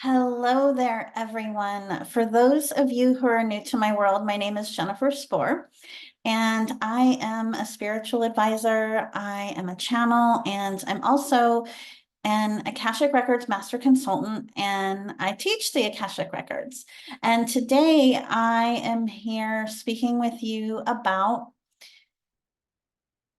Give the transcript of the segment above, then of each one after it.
Hello there, everyone. For those of you who are new to my world, my name is Jennifer Spohr, and I am a spiritual advisor. I am a channel, and I'm also an Akashic Records Master Consultant, and I teach the Akashic Records. And today I am here speaking with you about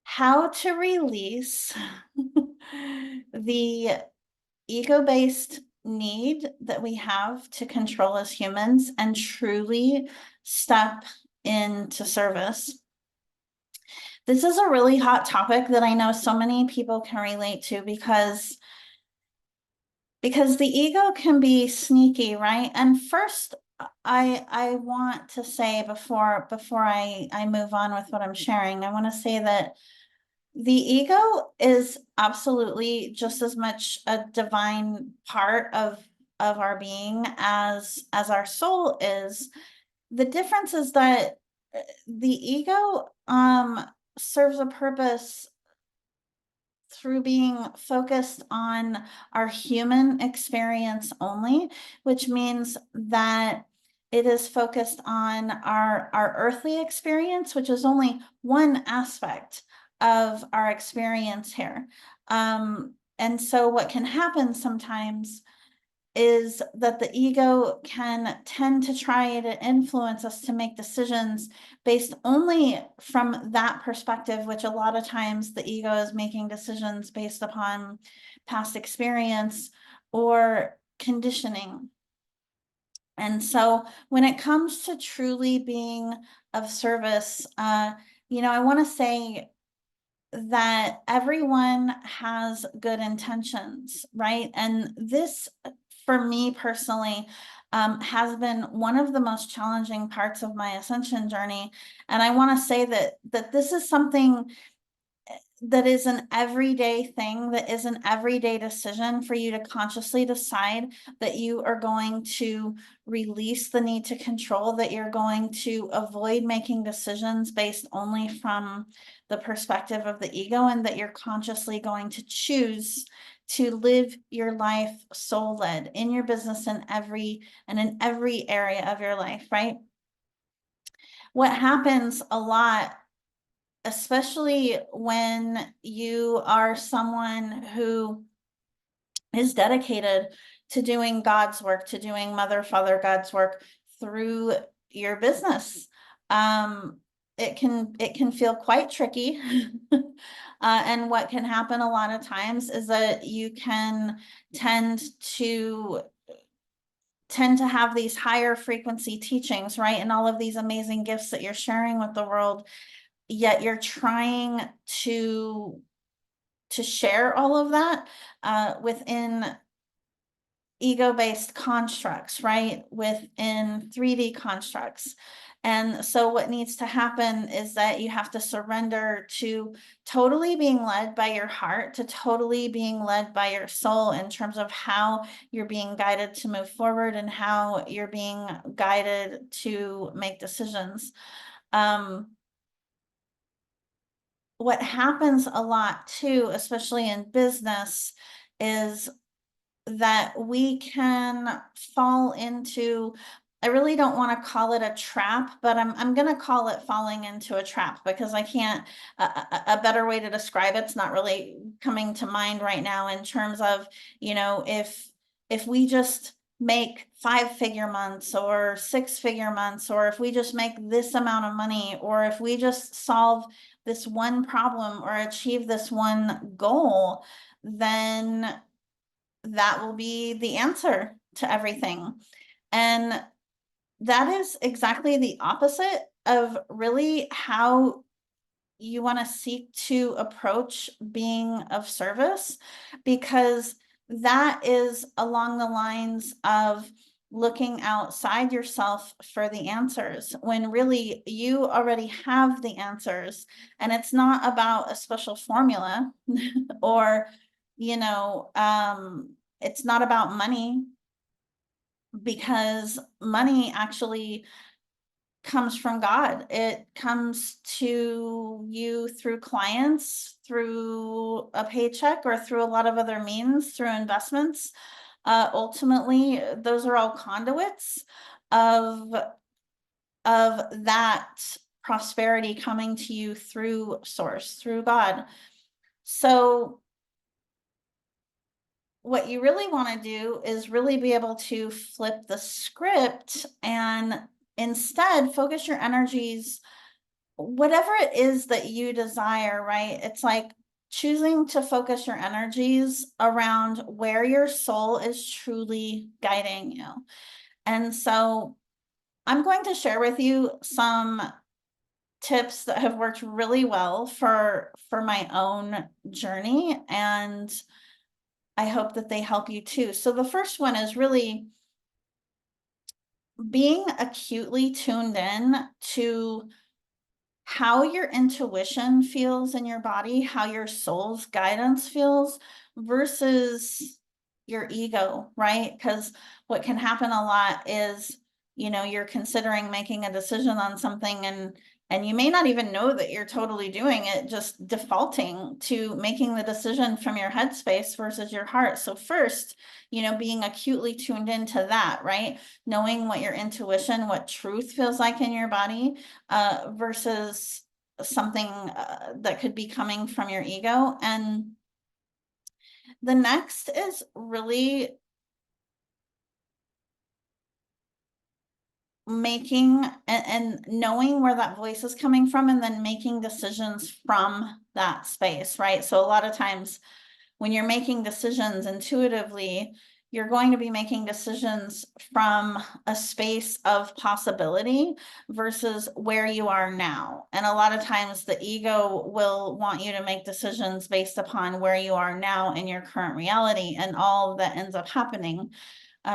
how to release the ego-based need that we have to control as humans and truly step into service. This is a really hot topic that I know so many people can relate to because the ego can be sneaky, right? And first, I want to say before I move on with what I'm sharing, I want to say that the ego is absolutely just as much a divine part of our being as our soul is. The difference is that the ego serves a purpose through being focused on our human experience only, which means that it is focused on our earthly experience, which is only one aspect of our experience here. And so what can happen sometimes is that the ego can tend to try to influence us to make decisions based only from that perspective, which a lot of times the ego is making decisions based upon past experience or conditioning. And so when it comes to truly being of service, I want to say that everyone has good intentions, right? And this, for me personally, has been one of the most challenging parts of my ascension journey. And I want to say that this is something that is an everyday thing, that is an everyday decision for you to consciously decide that you are going to release the need to control, that you're going to avoid making decisions based only from the perspective of the ego, and that you're consciously going to choose to live your life soul-led in your business and in every area of your life, right? What happens a lot, especially when you are someone who is dedicated to doing God's work, to doing Mother, Father, God's work through your business. It can feel quite tricky. And what can happen a lot of times is that you can tend to have these higher frequency teachings, right? And all of these amazing gifts that you're sharing with the world, yet you're trying to share all of that within ego-based constructs, right? Within 3D constructs. And so what needs to happen is that you have to surrender to totally being led by your heart, to totally being led by your soul in terms of how you're being guided to move forward and how you're being guided to make decisions. What happens a lot too, especially in business, is that we can fall into, I really don't want to call it a trap, but I'm going to call it falling into a trap, because I can't, a better way to describe it's not really coming to mind right now, in terms of, if we just make 5-figure months or 6-figure months, or if we just make this amount of money, or if we just solve this one problem or achieve this one goal, then that will be the answer to everything. And that is exactly the opposite of really how you want to seek to approach being of service, because that is along the lines of looking outside yourself for the answers, when really you already have the answers. And it's not about a special formula or, it's not about money, because money actually comes from God. It comes to you through clients, through a paycheck, or through a lot of other means, through investments. ultimately, those are all conduits of that prosperity coming to you through source, through God. So what you really want to do is really be able to flip the script and instead focus your energies, whatever it is that you desire, right? It's like choosing to focus your energies around where your soul is truly guiding you. And so I'm going to share with you some tips that have worked really well for my own journey, and I hope that they help you too. So the first one is really being acutely tuned in to how your intuition feels in your body, how your soul's guidance feels versus your ego, right? Because what can happen a lot is, you're considering making a decision on something, and you may not even know that you're totally doing it, just defaulting to making the decision from your headspace versus your heart. So first, being acutely tuned into that, right? Knowing what your intuition, what truth feels like in your body, versus something that could be coming from your ego. And the next is really making and knowing where that voice is coming from, and then making decisions from that space, right? So a lot of times when you're making decisions intuitively, you're going to be making decisions from a space of possibility versus where you are now. And a lot of times the ego will want you to make decisions based upon where you are now in your current reality. And all that ends up happening,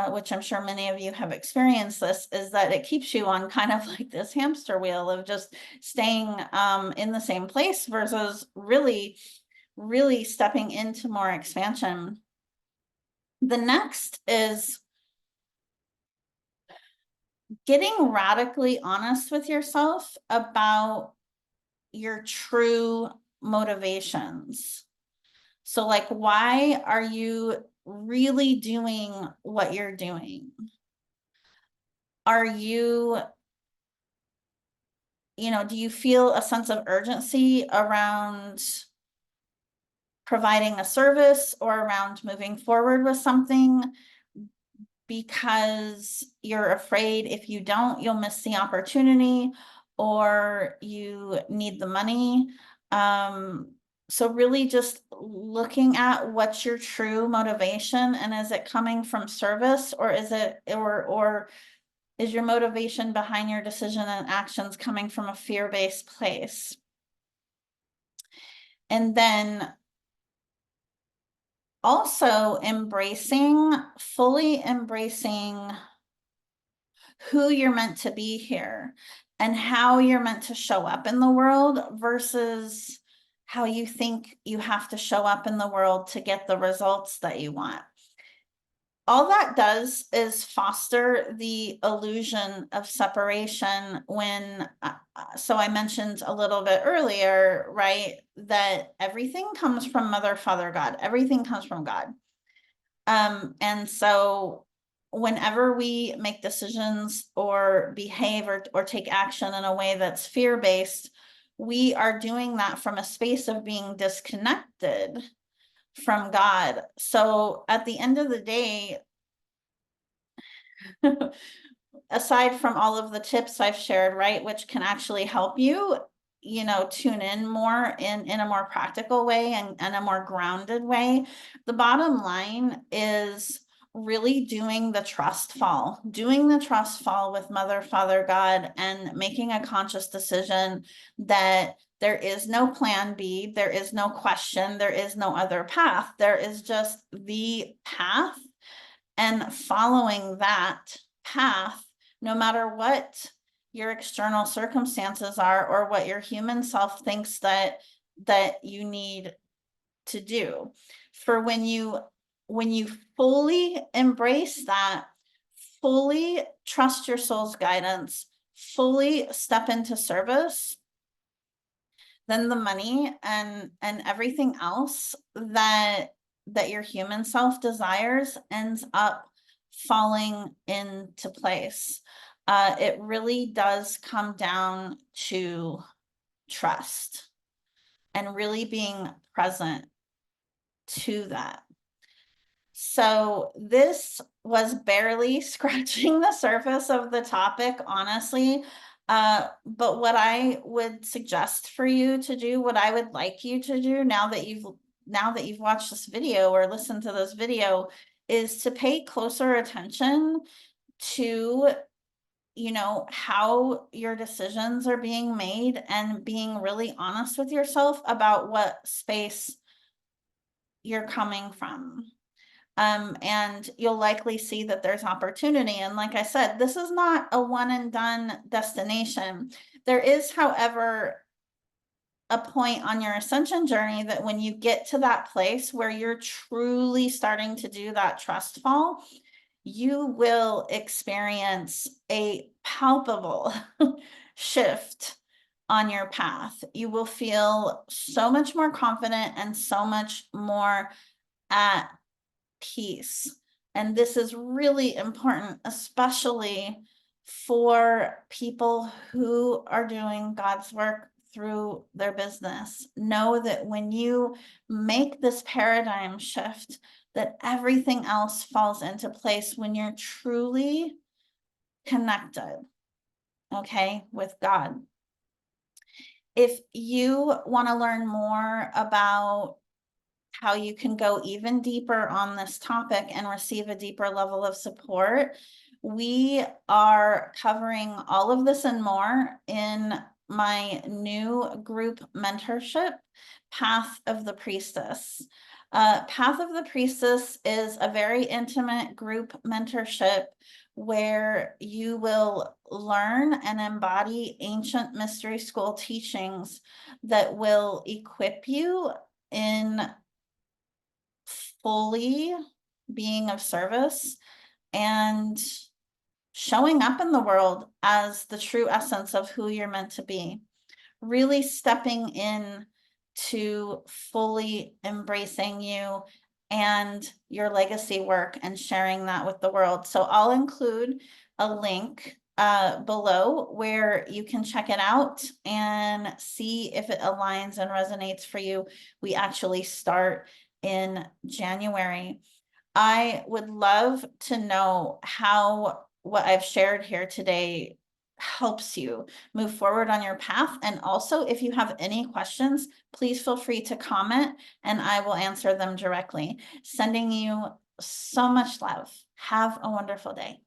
which I'm sure many of you have experienced this, is that it keeps you on kind of like this hamster wheel of just staying in the same place versus really stepping into more expansion. The next is getting radically honest with yourself about your true motivations. So like, why are you really doing what you're doing? Are you, do you feel a sense of urgency around providing a service or around moving forward with something because you're afraid if you don't, you'll miss the opportunity, or you need the money? So really just looking at what's your true motivation, and is it coming from service, or is it, or is your motivation behind your decision and actions coming from a fear-based place? And then also fully embracing who you're meant to be here and how you're meant to show up in the world versus how you think you have to show up in the world to get the results that you want. All that does is foster the illusion of separation when, so I mentioned a little bit earlier, right, that everything comes from Mother, Father, God. Everything comes from God. And so whenever we make decisions or behave or take action in a way that's fear-based, we are doing that from a space of being disconnected from God. So at the end of the day, aside from all of the tips I've shared, right, which can actually help you, tune in more in a more practical way and a more grounded way, the bottom line is really doing the trust fall with Mother, Father, God, and making a conscious decision that there is no plan B, there is no question, there is no other path. There is just the path, and following that path, no matter what your external circumstances are or what your human self thinks that you need to do. For when you fully embrace that, fully trust your soul's guidance, fully step into service, then the money and everything else that that your human self desires ends up falling into place. It really does come down to trust and really being present to that. So this was barely scratching the surface of the topic, honestly. But what I would suggest for you to do, what I would like you to do now that you've watched this video or listened to this video, is to pay closer attention to, you know, how your decisions are being made and being really honest with yourself about what space you're coming from. And you'll likely see that there's opportunity. And like I said, this is not a one and done destination. There is, however, a point on your ascension journey that when you get to that place where you're truly starting to do that trust fall, you will experience a palpable shift on your path. You will feel so much more confident and so much more at peace. And this is really important, especially for people who are doing God's work through their business. Know that when you make this paradigm shift, that everything else falls into place when you're truly connected, okay, with God. If you want to learn more about how you can go even deeper on this topic and receive a deeper level of support, we are covering all of this and more in my new group mentorship, Path of the Priestess. Path of the Priestess is a very intimate group mentorship where you will learn and embody ancient mystery school teachings that will equip you in fully being of service and showing up in the world as the true essence of who you're meant to be. Really stepping in to fully embracing you and your legacy work and sharing that with the world. So I'll include a link below where you can check it out and see if it aligns and resonates for you. We actually start in January. I would love to know how what I've shared here today helps you move forward on your path. And also, if you have any questions, please feel free to comment and I will answer them directly. Sending you so much love. Have a wonderful day.